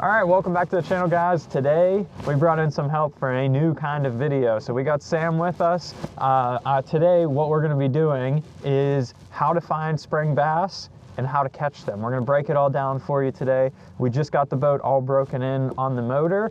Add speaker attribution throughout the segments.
Speaker 1: All right, welcome back to the channel, guys. Today we brought in some help for a new kind of video. So we got Sam with us. Today what we're going to be doing is how to find spring bass and how to catch them. We're going to break it all down for you today. We just got the boat all broken in on the motor.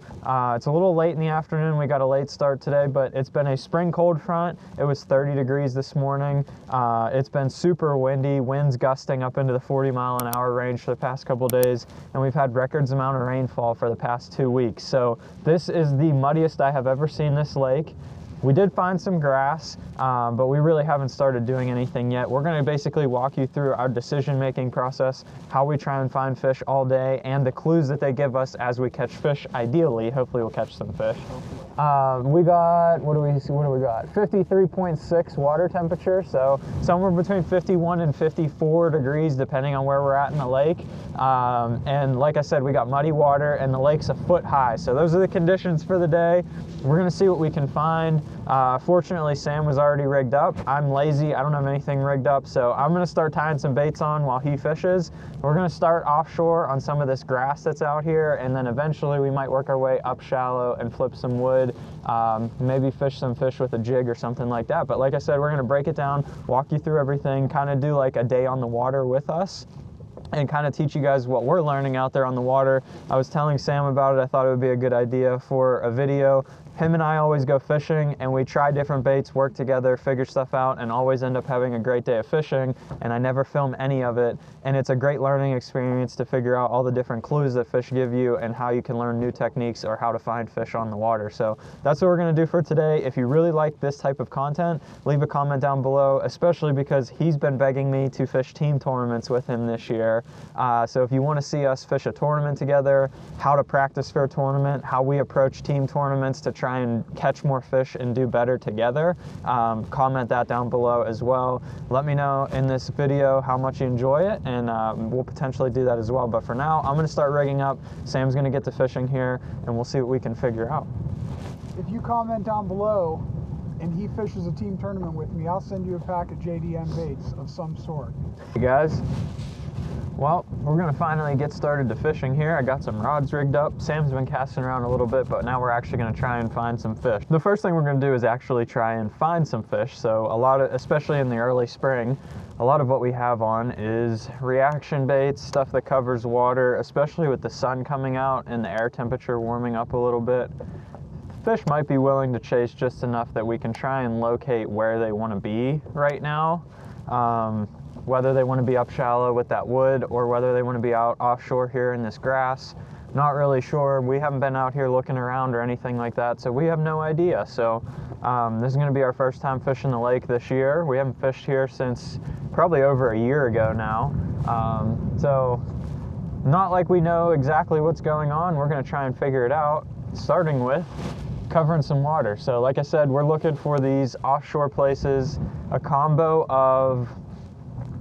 Speaker 1: It's a little late in the afternoon. We got a late start today, but it's been a spring cold front. It was 30 degrees this morning. It's been super windy, winds gusting up into the 40-mile-an-hour range for the past couple days, and we've had records amount of rainfall for the past 2 weeks. So this is the muddiest I have ever seen this lake. We did find some grass, but we really haven't started doing anything yet. We're going to basically walk you through our decision-making process, how we try and find fish all day, and the clues that they give us as we catch fish. Ideally, hopefully we'll catch some fish. We got, what do we got? 53.6 water temperature, so somewhere between 51 and 54 degrees, depending on where we're at in the lake. And like I said, we got muddy water, and the lake's a foot high. So those are the conditions for the day. We're going to see what we can find. Fortunately, Sam was already rigged up. I'm lazy. I don't have anything rigged up, so I'm going to start tying some baits on while he fishes. We're going to start offshore on some of this grass that's out here, and then eventually we might work our way up shallow and flip some wood, maybe fish some fish with a jig or something like that. But like I said, we're going to break it down, walk you through everything, kind of do like a day on the water with us, and kind of teach you guys what we're learning out there on the water. I was telling Sam about it. I thought it would be a good idea for a video. Him and I always go fishing, and we try different baits, work together, figure stuff out, and always end up having a great day of fishing, and I never film any of it. And it's a great learning experience to figure out all the different clues that fish give you and how you can learn new techniques or how to find fish on the water. So that's what we're going to do for today. If you really like this type of content, leave a comment down below, especially because he's been begging me to fish team tournaments with him this year. So if you want to see us fish a tournament together, how to practice for a tournament, how we approach team tournaments to try and catch more fish and do better together, comment that down below as well. Let me know in this video how much you enjoy it, and we'll potentially do that as well. But for now, I'm going to start rigging up. Sam's going to get to fishing here, and we'll see what we can figure out.
Speaker 2: If you comment down below and he fishes a team tournament with me, I'll send you a pack of JDM baits of some sort.
Speaker 1: Hey guys, well, we're going to finally get started to fishing here. I got some rods rigged up. Sam's been casting around a little bit, but now we're actually going to try and find some fish. The first thing we're going to do is actually try and find some fish. So a lot of, especially in the early spring, a lot of what we have on is reaction baits, stuff that covers water, especially with the sun coming out and the air temperature warming up a little bit. Fish might be willing to chase just enough that we can try and locate where they want to be right now. Whether they want to be up shallow with that wood or whether they want to be out offshore here in this grass. Not really sure. We haven't been out here looking around or anything like that, so we have no idea. So this is going to be our first time fishing the lake this year. We haven't fished here since probably over a year ago now. So not like we know exactly what's going on. We're going to try and figure it out, starting with covering some water. So like I said, we're looking for these offshore places, a combo of,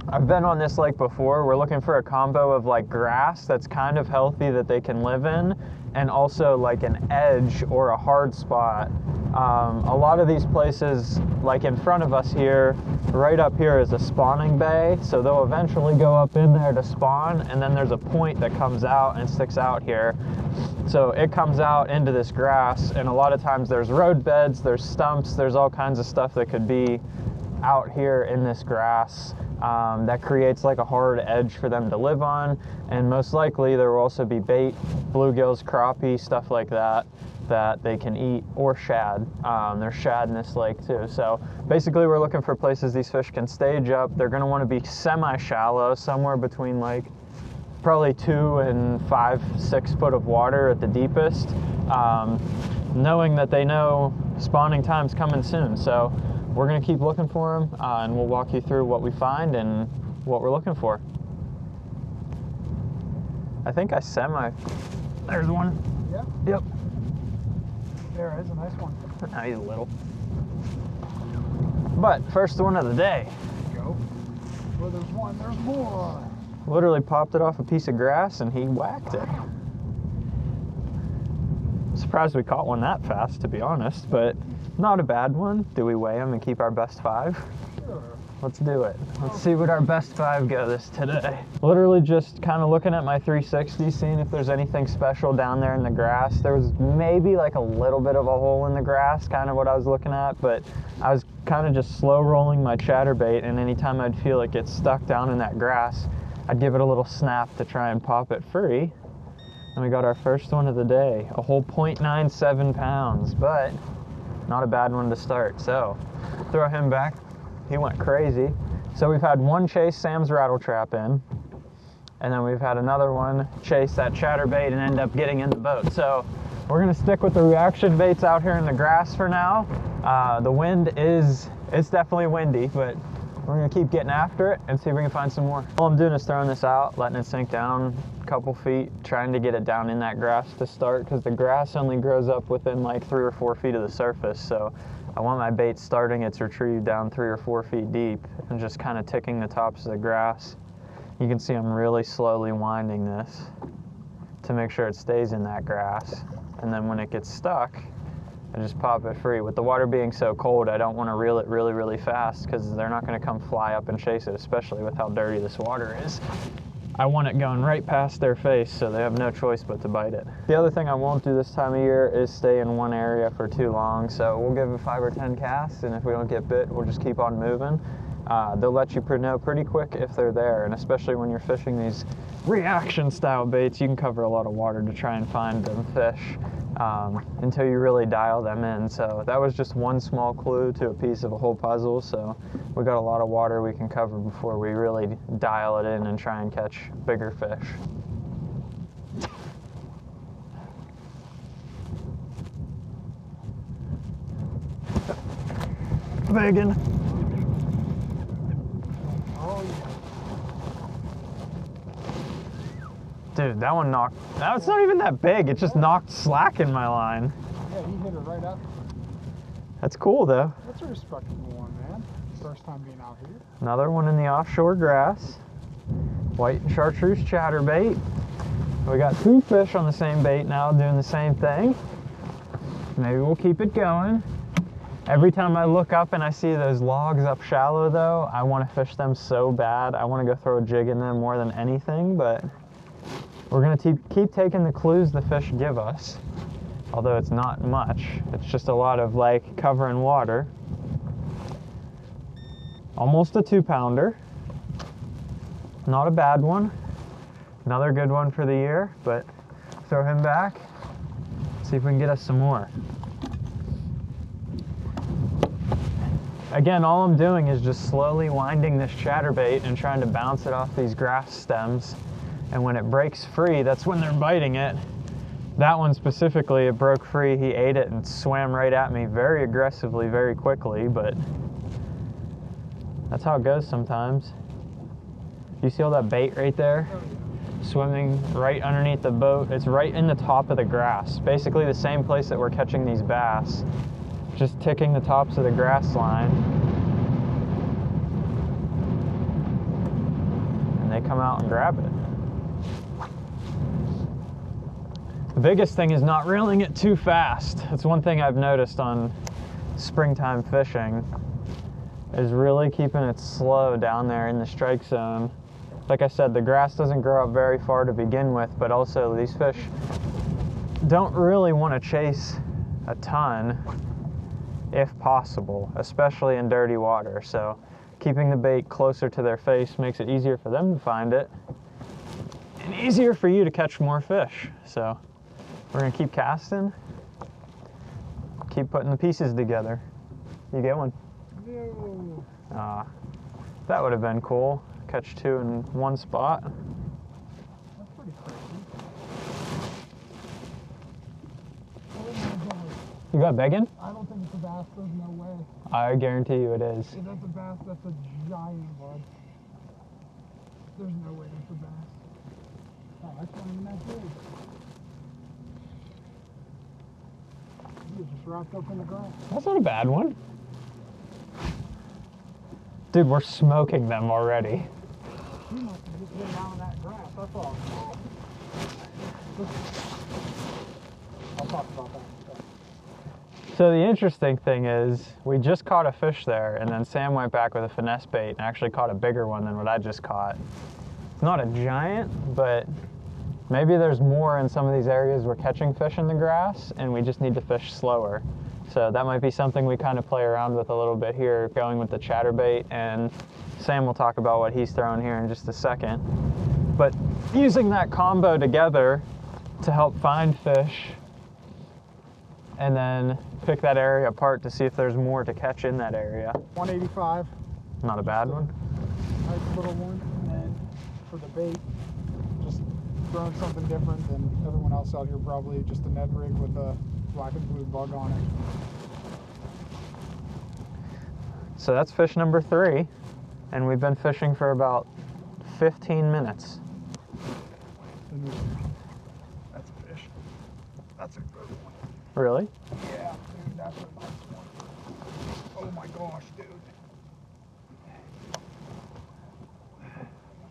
Speaker 1: I've been on this lake before, we're looking for a combo of like grass that's kind of healthy that they can live in, and also like an edge or a hard spot. A lot of these places, like in front of us here, right up here is a spawning bay, so they'll eventually go up in there to spawn, and then there's a point that comes out and sticks out here. So it comes out into this grass, and a lot of times there's road beds, there's stumps, there's all kinds of stuff that could be out here in this grass. That creates like a hard edge for them to live on, and most likely there will also be bait, bluegills, crappie, stuff like that that they can eat, or shad. There's shad in this lake too. So basically we're looking for places these fish can stage up. They're going to want to be semi-shallow, somewhere between like probably 2 and 5-6 foot of water at the deepest, knowing that they know spawning time's coming soon. So we're going to keep looking for them, and we'll walk you through what we find and what we're looking for. I think there's one.
Speaker 2: Yeah?
Speaker 1: Yep.
Speaker 2: There is a nice one.
Speaker 1: Now he's little. But first one of the day.
Speaker 2: There you go. Well, there's one, there's more.
Speaker 1: Literally popped it off a piece of grass and he whacked it. Surprised we caught one that fast, to be honest, but not a bad one. Do we weigh him and keep our best 5?
Speaker 2: Sure.
Speaker 1: Let's do it. Let's see what our best 5 go this today. Literally just kind of looking at my 360, seeing if there's anything special down there in the grass. There was maybe like a little bit of a hole in the grass, kind of what I was looking at, but I was kind of just slow rolling my chatterbait, and anytime I'd feel it get stuck down in that grass, I'd give it a little snap to try and pop it free. And we got our first one of the day, a whole 0.97 pounds, but not a bad one to start. So throw him back. He went crazy. So we've had one chase Sam's rattle trap in, and then we've had another one chase that chatterbait and end up getting in the boat. So we're gonna stick with the reaction baits out here in the grass for now. The wind it's definitely windy, but we're gonna keep getting after it and see if we can find some more. All I'm doing is throwing this out, letting it sink down a couple feet, trying to get it down in that grass to start, because the grass only grows up within like 3 or 4 feet of the surface. So I want my bait starting its retrieve down 3 or 4 feet deep and just kind of ticking the tops of the grass. You can see I'm really slowly winding this to make sure it stays in that grass. And then when it gets stuck, I just pop it free. With the water being so cold, I don't want to reel it really, really fast, because they're not going to come fly up and chase it, especially with how dirty this water is. I want it going right past their face, so they have no choice but to bite it. The other thing I won't do this time of year is stay in one area for too long, so we'll give it 5 or 10 casts, and if we don't get bit, we'll just keep on moving. They'll let you know pretty quick if they're there, and especially when you're fishing these reaction style baits, you can cover a lot of water to try and find them fish until you really dial them in. So that was just one small clue to a piece of a whole puzzle. So we got a lot of water we can cover before we really dial it in and try and catch bigger fish. Biggin. Dude, that one knocked, that's not even that big, it just knocked slack in my line.
Speaker 2: Yeah, he hit it right up.
Speaker 1: That's cool though.
Speaker 2: That's a respectable one, man. First time being out here.
Speaker 1: Another one in the offshore grass. White and chartreuse chatterbait. We got 2 fish on the same bait now doing the same thing. Maybe we'll keep it going. Every time I look up and I see those logs up shallow though, I want to fish them so bad. I want to go throw a jig in them more than anything, but we're going to keep taking the clues the fish give us, although it's not much. It's just a lot of like cover and water. Almost a 2-pounder. Not a bad one. Another good one for the year, but throw him back. See if we can get us some more. Again, all I'm doing is just slowly winding this chatterbait and trying to bounce it off these grass stems. And when it breaks free, that's when they're biting it. That one specifically, it broke free. He ate it and swam right at me very aggressively, very quickly, but that's how it goes sometimes. You see all that bait right there? Swimming right underneath the boat. It's right in the top of the grass. Basically the same place that we're catching these bass. Just ticking the tops of the grass line. And they come out and grab it. The biggest thing is not reeling it too fast. That's one thing I've noticed on springtime fishing, is really keeping it slow down there in the strike zone. Like I said, the grass doesn't grow up very far to begin with, but also these fish don't really want to chase a ton if possible, especially in dirty water. So keeping the bait closer to their face makes it easier for them to find it and easier for you to catch more fish. So we're gonna keep casting, keep putting the pieces together. You get one?
Speaker 2: No.
Speaker 1: That would have been cool. Catch 2 in one spot.
Speaker 2: That's pretty crazy. Oh my God.
Speaker 1: You got begging?
Speaker 2: I don't think it's a bass. There's no way.
Speaker 1: I guarantee you it is.
Speaker 2: If that's a bass, that's a giant, bud. There's no way that's a bass. Oh, that's not even that big. He was just wrapped up in the grass.
Speaker 1: That's not a bad one. Dude, we're smoking them already.
Speaker 2: He must have just been down in that grass, that's all. I'll talk about that in a second.
Speaker 1: So the interesting thing is we just caught a fish there, and then Sam went back with a finesse bait and actually caught a bigger one than what I just caught. It's not a giant, but maybe there's more in some of these areas we're catching fish in the grass, and we just need to fish slower. So that might be something we kind of play around with a little bit here, going with the chatterbait, and Sam will talk about what he's throwing here in just a second. But using that combo together to help find fish, and then pick that area apart to see if there's more to catch in that area.
Speaker 2: 185.
Speaker 1: Not a bad one.
Speaker 2: Nice little one. And then for the bait, just throwing something different than everyone else out here, probably just a Ned rig with a black and blue bug on it.
Speaker 1: So that's fish number 3, and we've been fishing for about 15 minutes.
Speaker 2: That's a fish. That's a good one.
Speaker 1: Really?
Speaker 2: Yeah, dude, that's a nice one. Oh my gosh, dude.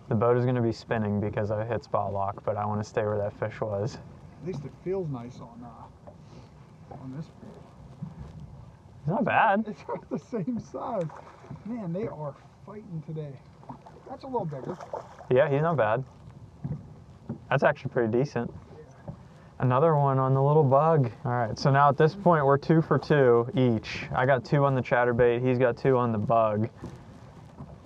Speaker 1: The boat is going to be spinning because I hit spot lock, but I want to stay where that fish was.
Speaker 2: At least it feels nice on this.
Speaker 1: It's not bad.
Speaker 2: It's like the same size. Man, they are fighting today. That's a little bigger.
Speaker 1: Yeah, he's not bad. That's actually pretty decent. Another one on the little bug. All right, so now at this point we're 2 for 2 each. I got 2 on the chatterbait, he's got 2 on the bug.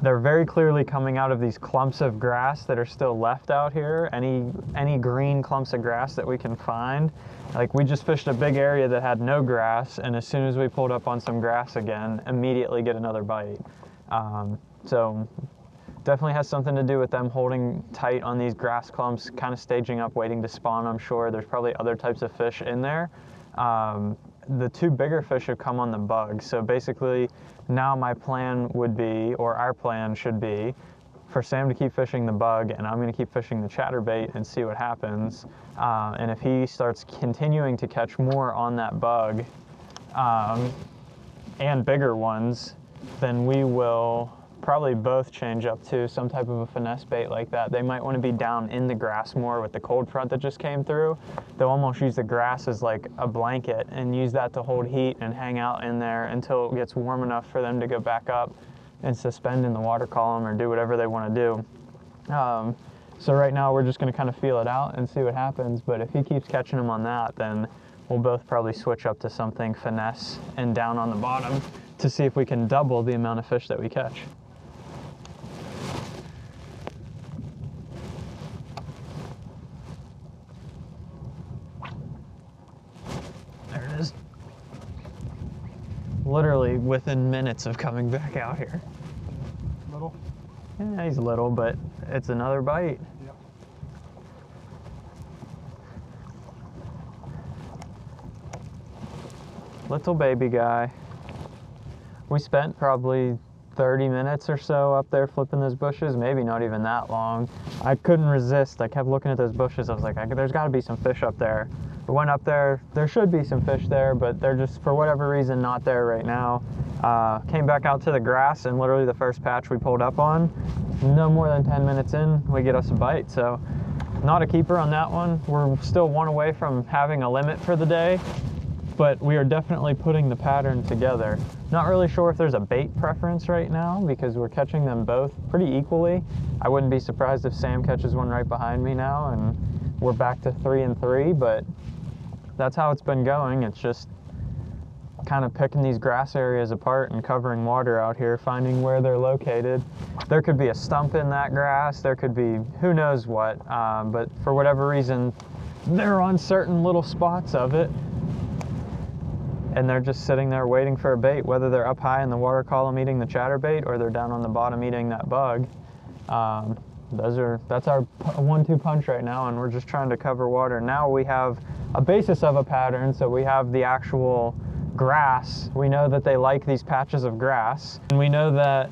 Speaker 1: They're very clearly coming out of these clumps of grass that are still left out here. Any green clumps of grass that we can find. Like, we just fished a big area that had no grass, and as soon as we pulled up on some grass again, immediately get another bite. So definitely has something to do with them holding tight on these grass clumps, kind of staging up, waiting to spawn, I'm sure. There's probably other types of fish in there. The 2 bigger fish have come on the bug. So basically, now my plan would be, or our plan should be, for Sam to keep fishing the bug, and I'm going to keep fishing the chatterbait and see what happens. And if he starts continuing to catch more on that bug, and bigger ones, then we will probably both change up to some type of a finesse bait like that. They might want to be down in the grass more with the cold front that just came through. They'll almost use the grass as like a blanket and use that to hold heat and hang out in there until it gets warm enough for them to go back up and suspend in the water column or do whatever they want to do. So right now we're just going to kind of feel it out and see what happens, but if he keeps catching them on that, then we'll both probably switch up to something finesse and down on the bottom to see if we can double the amount of fish that we catch. There it is. Literally within minutes of coming back out here.
Speaker 2: Little?
Speaker 1: Yeah, he's little, but it's another bite.
Speaker 2: Yep.
Speaker 1: Little baby guy. We spent probably 30 minutes or so up there flipping those bushes, maybe not even that long. I couldn't resist. I kept looking at those bushes. I was like, there's got to be some fish up there. We went up there. There should be some fish there, but they're just, for whatever reason, not there right now. Came back out to the grass, and literally the first patch we pulled up on, no more than 10 minutes in, we get us a bite. So not a keeper on that one. We're still one away from having a limit for the day, but we are definitely putting the pattern together. Not really sure if there's a bait preference right now because we're catching them both pretty equally. I wouldn't be surprised if Sam catches one right behind me now and we're back to 3 and 3, but that's how it's been going. It's just kind of picking these grass areas apart and covering water out here, finding where they're located. There could be a stump in that grass, there could be who knows what, but for whatever reason, they're on certain little spots of it, and they're just sitting there waiting for a bait, whether they're up high in the water column eating the chatterbait or they're down on the bottom eating that bug. That's our 1-2 punch right now, and we're just trying to cover water. Now we have a basis of a pattern, so we have the actual grass. We know that they like these patches of grass, and we know that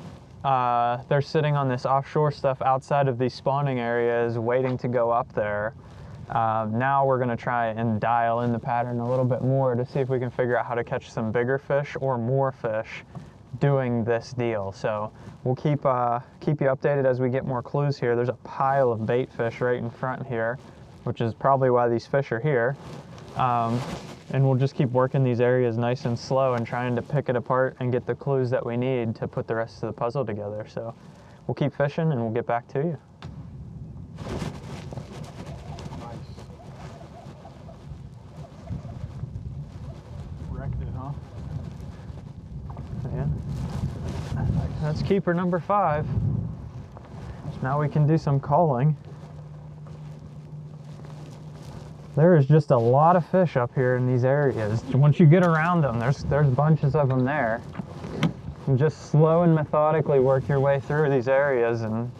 Speaker 1: they're sitting on this offshore stuff outside of these spawning areas waiting to go up there. Now we're going to try and dial in the pattern a little bit more to see if we can figure out how to catch some bigger fish or more fish doing this deal. So we'll keep you updated as we get more clues here. There's a pile of bait fish right in front here. which is probably why these fish are here. And we'll just keep working these areas nice and slow and trying to pick it apart and get the clues that we need to put the rest of the puzzle together. So we'll keep fishing and we'll get back to you.
Speaker 2: Nice. Wrecked it, huh?
Speaker 1: Yeah. That's keeper number 5. Now we can do some calling. There is just a lot of fish up here in these areas. Once you get around them, there's bunches of them there. And just slow and methodically work your way through these areas and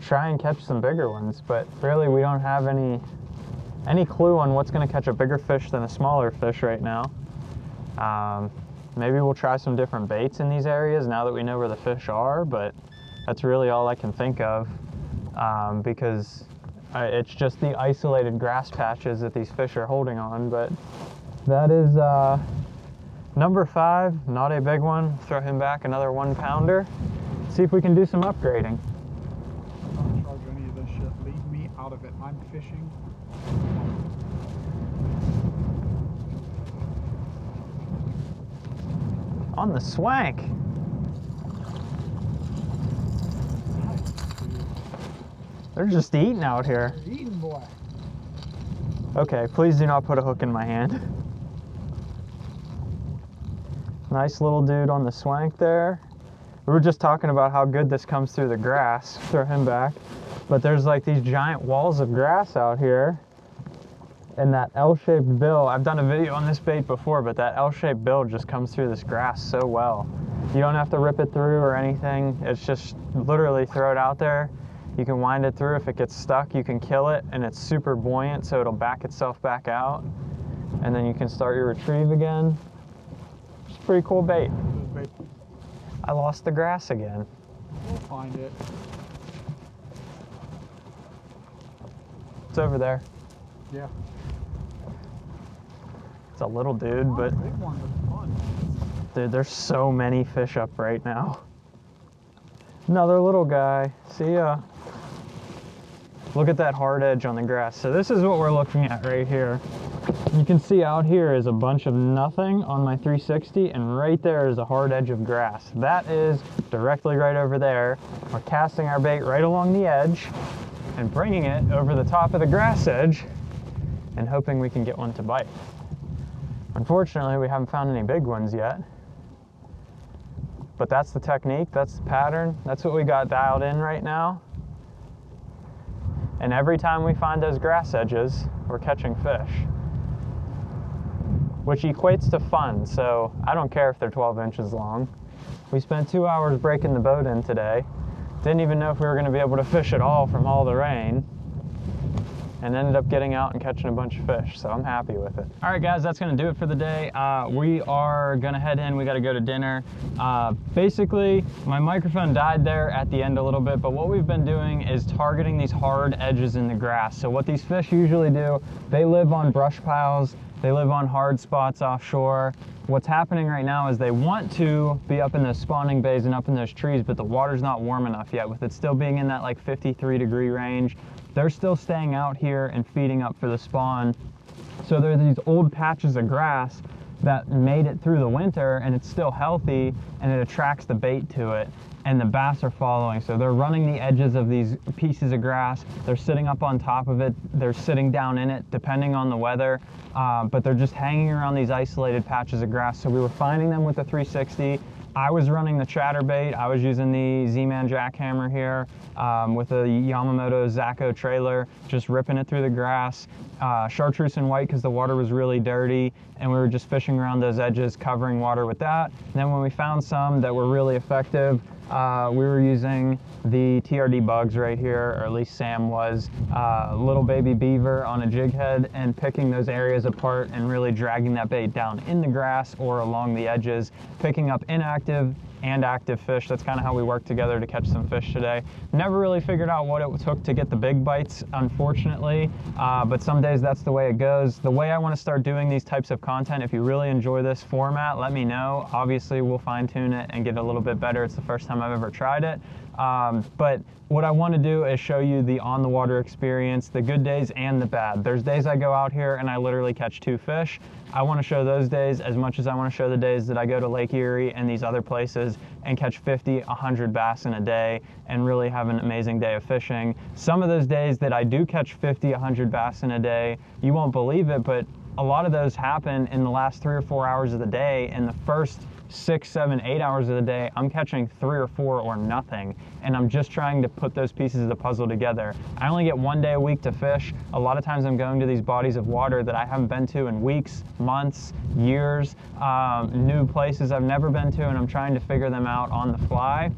Speaker 1: try and catch some bigger ones. But really, we don't have any clue on what's going to catch a bigger fish than a smaller fish right now. Maybe we'll try some different baits in these areas now that we know where the fish are, but that's really all I can think of, because it's just the isolated grass patches that these fish are holding on. But that is number 5, not a big one. Throw him back another 1 pounder. See if we can do some upgrading.
Speaker 2: Don't charge any of this shit. Leave me out of it. I'm fishing.
Speaker 1: On the swank. They're just eating out here.
Speaker 2: You're eating, boy.
Speaker 1: Okay, please do not put a hook in my hand. Nice little dude on the swank there. We were just talking about how good this comes through the grass. Throw him back. But there's like these giant walls of grass out here. And that L-shaped bill, I've done a video on this bait before, but that L-shaped bill just comes through this grass so well. You don't have to rip it through or anything. It's just literally throw it out there. You can wind it through. If it gets stuck, you can kill it, and it's super buoyant, so it'll back itself back out. And then you can start your retrieve again. It's a pretty cool bait. I lost the grass again.
Speaker 2: We'll find it.
Speaker 1: It's over there.
Speaker 2: Yeah.
Speaker 1: It's a little dude, but
Speaker 2: Big one, but fun.
Speaker 1: dude, there's so many fish up right now. Another little guy. See ya. Look at that hard edge on the grass. So this is what we're looking at right here. You can see out here is a bunch of nothing on my 360, and right there is a hard edge of grass. That is directly right over there. We're casting our bait right along the edge and bringing it over the top of the grass edge and hoping we can get one to bite. Unfortunately, we haven't found any big ones yet. But that's the technique, that's the pattern, that's what we got dialed in right now. And every time we find those grass edges, we're catching fish. Which equates to fun, so I don't care if they're 12 inches long. We spent 2 hours breaking the boat in today. Didn't even know if we were going to be able to fish at all from all the rain. And ended up getting out and catching a bunch of fish, so I'm happy with it. All right, guys, that's gonna do it for the day. We are gonna head in, we gotta go to dinner. Basically, my microphone died there at the end a little bit, but what we've been doing is targeting these hard edges in the grass. So what these fish usually do, they live on brush piles, they live on hard spots offshore. What's happening right now is they want to be up in those spawning bays and up in those trees, but the water's not warm enough yet. With it still being in that like 53-degree range, they're still staying out here and feeding up for the spawn. So there are these old patches of grass that made it through the winter, and it's still healthy, and it attracts the bait to it, and the bass are following. So they're running the edges of these pieces of grass, they're sitting up on top of it, they're sitting down in it, depending on the weather, but they're just hanging around these isolated patches of grass. So we were finding them with the 360. I was running the chatterbait. I was using the Z-Man jackhammer here with a Yamamoto Zaco trailer, just ripping it through the grass. Chartreuse and white because the water was really dirty, and we were just fishing around those edges, covering water with that. And then when we found some that were really effective, we were using the TRD bugs right here, or at least Sam was, little baby beaver on a jig head, and picking those areas apart and really dragging that bait down in the grass or along the edges, picking up inactive and active fish. That's kind of how we worked together to catch some fish today. Never really figured out what it took to get the big bites, unfortunately, but some days that's the way it goes. The way I want to start doing these types of content, if you really enjoy this format, let me know. Obviously, we'll fine tune it and get a little bit better. It's the first time I've ever tried it. But what I want to do is show you the on the water experience, the good days and the bad. There's days I go out here and I literally catch 2 fish. I want to show those days as much as I want to show the days that I go to Lake Erie and these other places and catch 50, 100 bass in a day and really have an amazing day of fishing. Some of those days that I do catch 50, 100 bass in a day, you won't believe it, but a lot of those happen in the last 3 or 4 hours of the day. In the first 6, 7, 8 hours of the day, I'm catching 3 or 4 or nothing, and I'm just trying to put those pieces of the puzzle together. I only get 1 day a week to fish. A lot of times I'm going to these bodies of water that I haven't been to in weeks, months, years, new places I've never been to, and I'm trying to figure them out on the fly.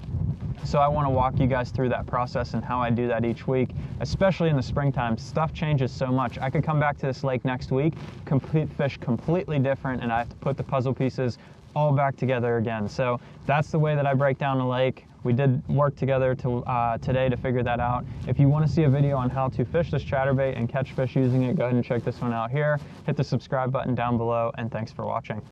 Speaker 1: So I want to walk you guys through that process and how I do that each week, especially in the springtime. Stuff changes so much. I could come back to this lake next week, fish completely different, and I have to put the puzzle pieces all back together again. So that's the way that I break down a lake. We did work together today to figure that out. If you want to see a video on how to fish this chatterbait and catch fish using it, go ahead and check this one out here. Hit the subscribe button down below, and thanks for watching.